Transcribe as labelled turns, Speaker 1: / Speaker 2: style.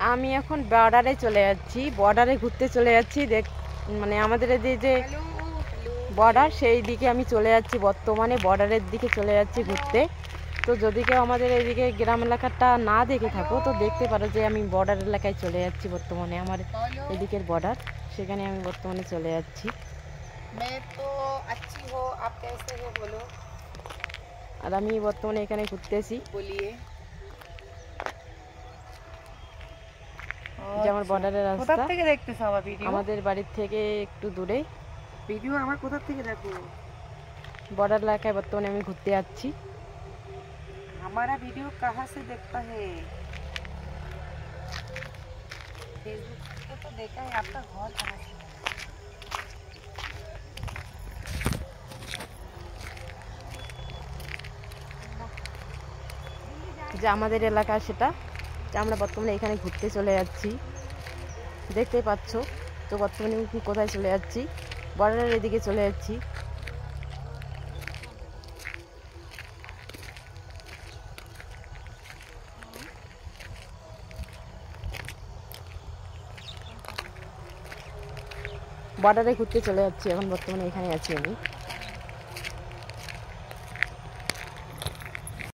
Speaker 1: আমি এখন বর্ডারে চলে যাচ্ছি, বর্ডারে ঘুরতে চলে যাচ্ছি। মানে আমাদের এই যে বর্ডার, সেই দিকে আমি চলে যাচ্ছি, বর্তমানে বর্ডারের দিকে চলে যাচ্ছি ঘুরতে। তো যদি কেউ আমাদের এইদিকে গ্রাম এলাকাটা না দেখে থাকো তো দেখতে পারো যে আমি বর্ডার এলাকায় চলে যাচ্ছি। বর্তমানে আমার এদিকের বর্ডার, সেখানে আমি বর্তমানে চলে যাচ্ছি। আর আমি বর্তমানে এখানে ঘুরতেছি। যে আমার বর্ডারের রাস্তা।
Speaker 2: কোথা থেকে দেখতেছো আমার ভিডিও?
Speaker 1: আমাদের বাড়ির থেকে একটু দূরে।
Speaker 2: ভিডিও আমার কোথা থেকে দেখো?
Speaker 1: बॉर्डर इलाका बर्तमाने আমি ঘুরতে যাচ্ছি।
Speaker 2: हमारा वीडियो कहाँ से देखता है? फेसबुक पे तो देखा है। आपका घर कहाँ से?
Speaker 1: যে আমাদের এলাকা সেটা, যে আমরা বর্তমানে এখানে ঘুরতে চলে যাচ্ছি, দেখতেই পাচ্ছ। তো বর্তমানে আমি কোথায় চলে যাচ্ছি? বর্ডারের এদিকে চলে যাচ্ছি। বর্ডারে ঘুরতে চলে যাচ্ছি এখন, বর্তমানে এখানে আছি আমি।